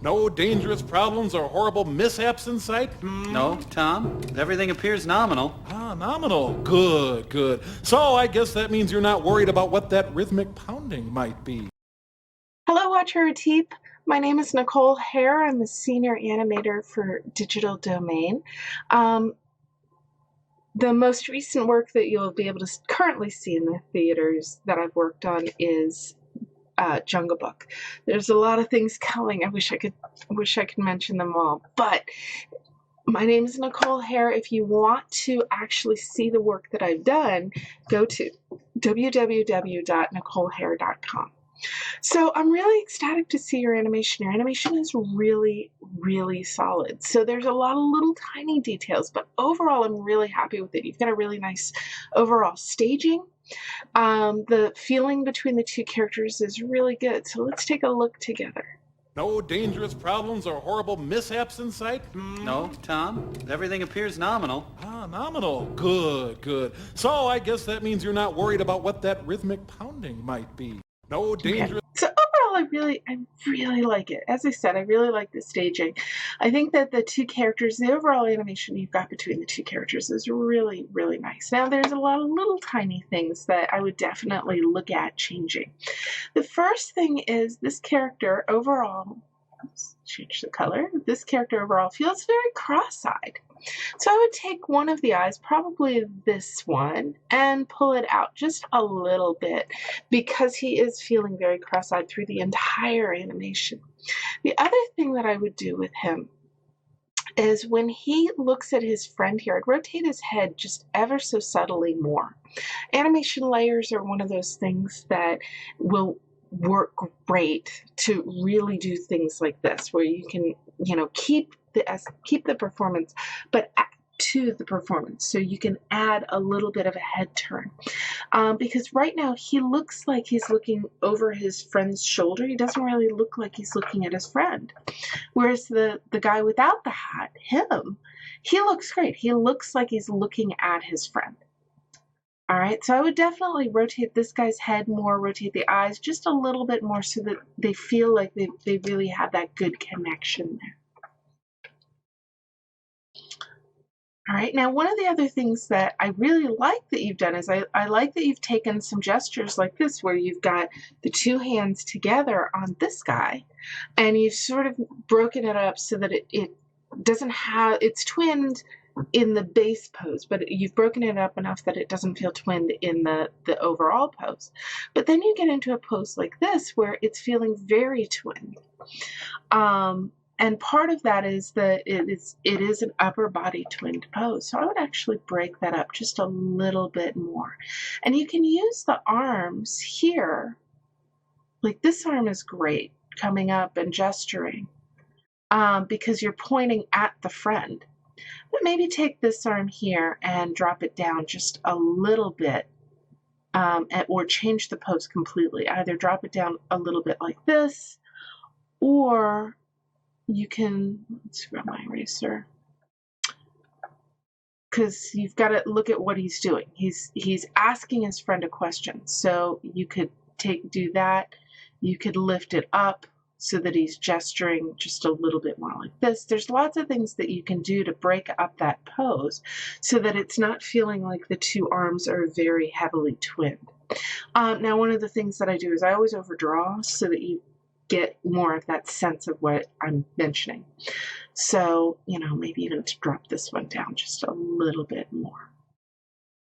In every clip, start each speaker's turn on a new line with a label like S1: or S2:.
S1: No dangerous problems or horrible mishaps in sight?
S2: No, Tom. Everything appears nominal.
S1: Ah, nominal. Good, good. So I guess that means you're not worried about what that rhythmic pounding might be.
S3: Hello, Watcharatep. My name is Nicole Herr. I'm a senior animator for Digital Domain. The most recent work that you'll be able to currently see in the theaters that I've worked on is Jungle Book. There's a lot of things coming. I wish I could mention them all, but my name is Nicole Herr. If you want to actually see the work that I've done, go to www.nicoleherr.com. So I'm really ecstatic to see your animation. Your animation is really, really solid. So there's a lot of little tiny details, but overall I'm really happy with it. You've got a really nice overall staging. The feeling between the two characters is really good. So let's take a look together.
S1: No dangerous problems or horrible mishaps in sight?
S2: No, Tom. Everything appears nominal.
S1: Ah, nominal. Good, good. So I guess that means you're not worried about what that rhythmic pounding might be. No dangerous...
S3: Okay. So overall, I really like it. As I said, I really like the staging. I think that the two characters, the overall animation you've got between the two characters is really, really nice. Now, there's a lot of little tiny things that I would definitely look at changing. The first thing is this character overall, let's change the color, this character overall feels very cross-eyed. So I would take one of the eyes, probably this one, and pull it out just a little bit because he is feeling very cross-eyed through the entire animation. The other thing that I would do with him is when he looks at his friend here, I'd rotate his head just ever so subtly more. Animation layers are one of those things that will work great to really do things like this, where you can, keep the performance, but add to the performance. So you can add a little bit of a head turn. Because right now he looks like he's looking over his friend's shoulder. He doesn't really look like he's looking at his friend. Whereas the guy without the hat, he looks great. He looks like he's looking at his friend. All right, so I would definitely rotate this guy's head more, rotate the eyes just a little bit more so that they feel like they really have that good connection there. All right, now one of the other things that I really like that you've done is I like that you've taken some gestures like this where you've got the two hands together on this guy and you've sort of broken it up so that it doesn't have, it's twinned in the base pose, but you've broken it up enough that it doesn't feel twinned in the overall pose. But then you get into a pose like this where it's feeling very twinned. And part of that is that it is an upper body twinned pose. So I would actually break that up just a little bit more. And you can use the arms here. Like this arm is great, coming up and gesturing, because you're pointing at the friend. But maybe take this arm here and drop it down just a little bit, or change the pose completely. Either drop it down a little bit like this, or you can, let's grab my eraser, because you've got to look at what he's doing. He's asking his friend a question. So you could do that. You could lift it up so that he's gesturing just a little bit more like this. There's lots of things that you can do to break up that pose so that it's not feeling like the two arms are very heavily twinned. Now, one of the things that I do is I always overdraw so that you get more of that sense of what I'm mentioning. So, maybe even to drop this one down just a little bit more.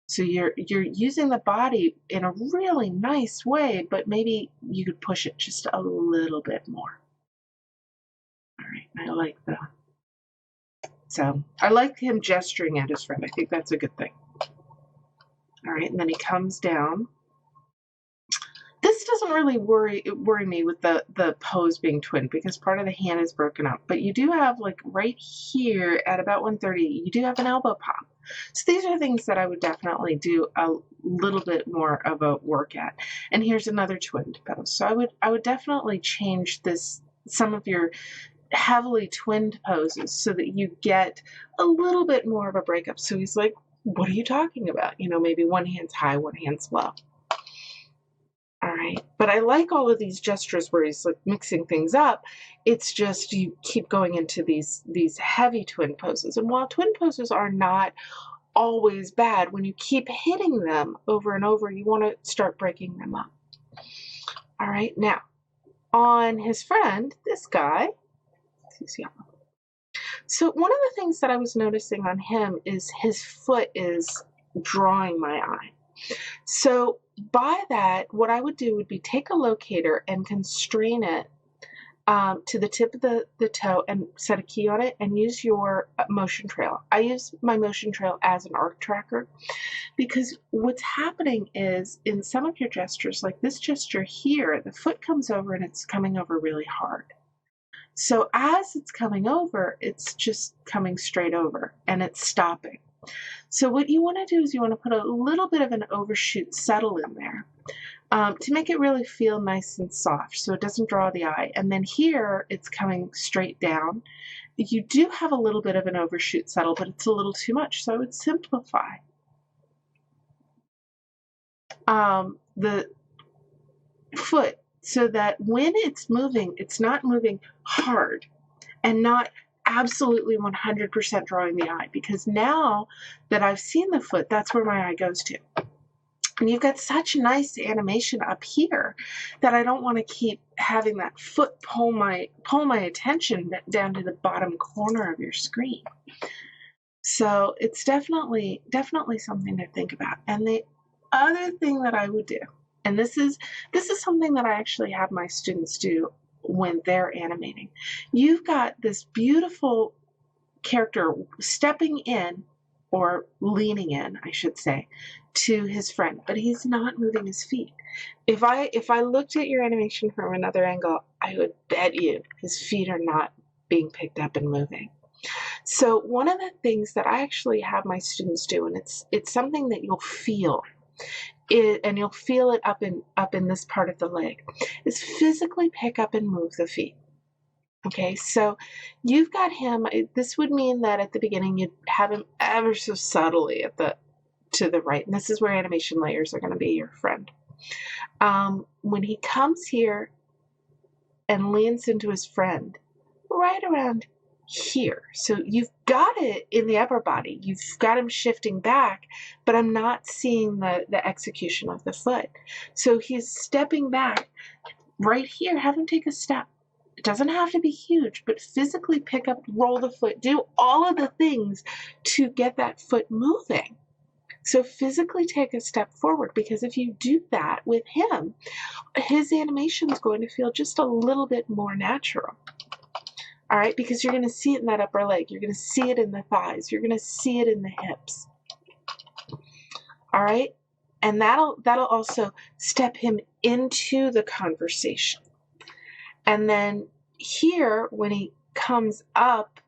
S3: So you're using the body in a really nice way, but maybe you could push it just a little bit more. All right, I like that. So I like him gesturing at his friend. I think that's a good thing. All right, and then he comes down. This doesn't really worry me with the pose being twinned because part of the hand is broken up. But you do have, like right here at about 130, you do have an elbow pop. So these are things that I would definitely do a little bit more of a work at. And here's another twinned pose. So I would definitely change some of your heavily twinned poses so that you get a little bit more of a breakup. So he's like, what are you talking about? Maybe one hand's high, one hand's low. All right. right? But I like all of these gestures where he's like mixing things up. It's just you keep going into these heavy twin poses. And while twin poses are not always bad, when you keep hitting them over and over, you want to start breaking them up. All right, now on his friend, this guy, he's yellow. So one of the things that I was noticing on him is his foot is drawing my eye. So by that, what I would do would be take a locator and constrain it to the tip of the toe and set a key on it and use your motion trail. I use my motion trail as an arc tracker because what's happening is in some of your gestures, like this gesture here, the foot comes over and it's coming over really hard. So as it's coming over, it's just coming straight over and it's stopping. So what you want to do is you want to put a little bit of an overshoot settle in there to make it really feel nice and soft so it doesn't draw the eye. And then here it's coming straight down. You do have a little bit of an overshoot settle, but it's a little too much. So I would simplify the foot so that when it's moving, it's not moving hard and not absolutely 100% drawing the eye, because now that I've seen the foot, that's where my eye goes to. And you've got such nice animation up here that I don't want to keep having that foot pull my attention down to the bottom corner of your screen. So it's definitely something to think about. And the other thing that I would do, and this is something that I actually have my students do when they're animating. You've got this beautiful character stepping in, or leaning in, I should say, to his friend, but he's not moving his feet. If I looked at your animation from another angle, I would bet you his feet are not being picked up and moving. So one of the things that I actually have my students do, and it's something that you'll feel, and you'll feel it up in this part of the leg, is physically pick up and move the feet. Okay, so you've got him. This would mean that at the beginning you'd have him ever so subtly to the right, and this is where animation layers are going to be your friend. When he comes here and leans into his friend, right around here. So you've got it in the upper body. You've got him shifting back, but I'm not seeing the execution of the foot. So he's stepping back right here. Have him take a step. It doesn't have to be huge, but physically pick up, roll the foot, do all of the things to get that foot moving. So physically take a step forward, because if you do that with him, his animation is going to feel just a little bit more natural. All right, because you're going to see it in that upper leg. You're going to see it in the thighs. You're going to see it in the hips. All right, and that'll also step him into the conversation. And then here, when he comes up,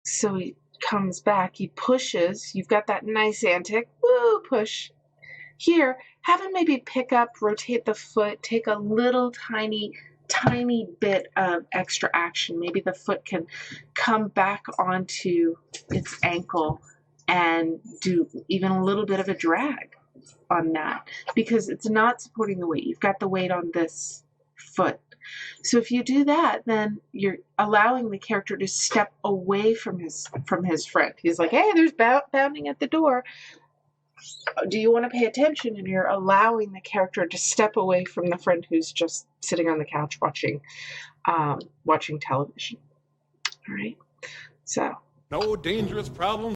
S3: so he comes back, he pushes. You've got that nice antic, woo, push. Here, have him maybe pick up, rotate the foot, take a little tiny bit of extra action. Maybe the foot can come back onto its ankle and do even a little bit of a drag on that, because it's not supporting the weight. You've got the weight on this foot. So if you do that, then you're allowing the character to step away from his friend. He's like, hey, there's pounding at the door. Do you want to pay attention? And you're allowing the character to step away from the friend who's just sitting on the couch watching television. All right. So
S1: No dangerous problems.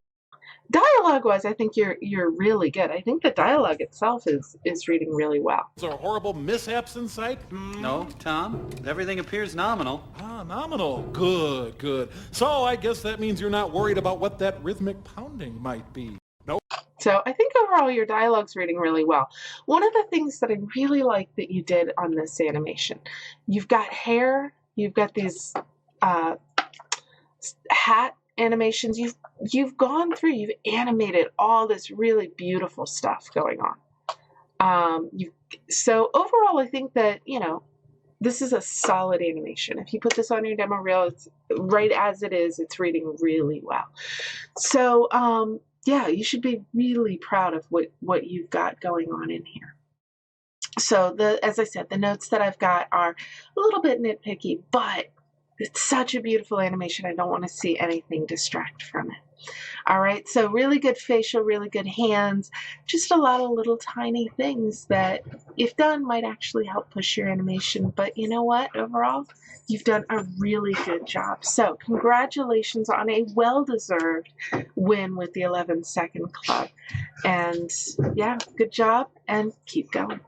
S3: dialogue-wise, I think you're really good. I think the dialogue itself is reading really well.
S1: Are horrible mishaps in sight?
S2: No, Tom. Everything appears nominal.
S1: Ah, nominal. Good, good. So I guess that means you're not worried about what that rhythmic pounding might be. No.
S3: So I think overall your dialogue's reading really well. One of the things that I really like that you did on this animation, you've got hair, you've got these hat animations. You've gone through, you've animated all this really beautiful stuff going on. So overall, I think that, this is a solid animation. If you put this on your demo reel, it's right as it is, it's reading really well. So, yeah, you should be really proud of what you've got going on in here. So as I said, the notes that I've got are a little bit nitpicky, but it's such a beautiful animation. I don't want to see anything distract from it. All right, so really good facial, really good hands, just a lot of little tiny things that, if done, might actually help push your animation. But you know what? Overall, you've done a really good job. So congratulations on a well-deserved win with the 11 Second Club. And yeah, good job, and keep going.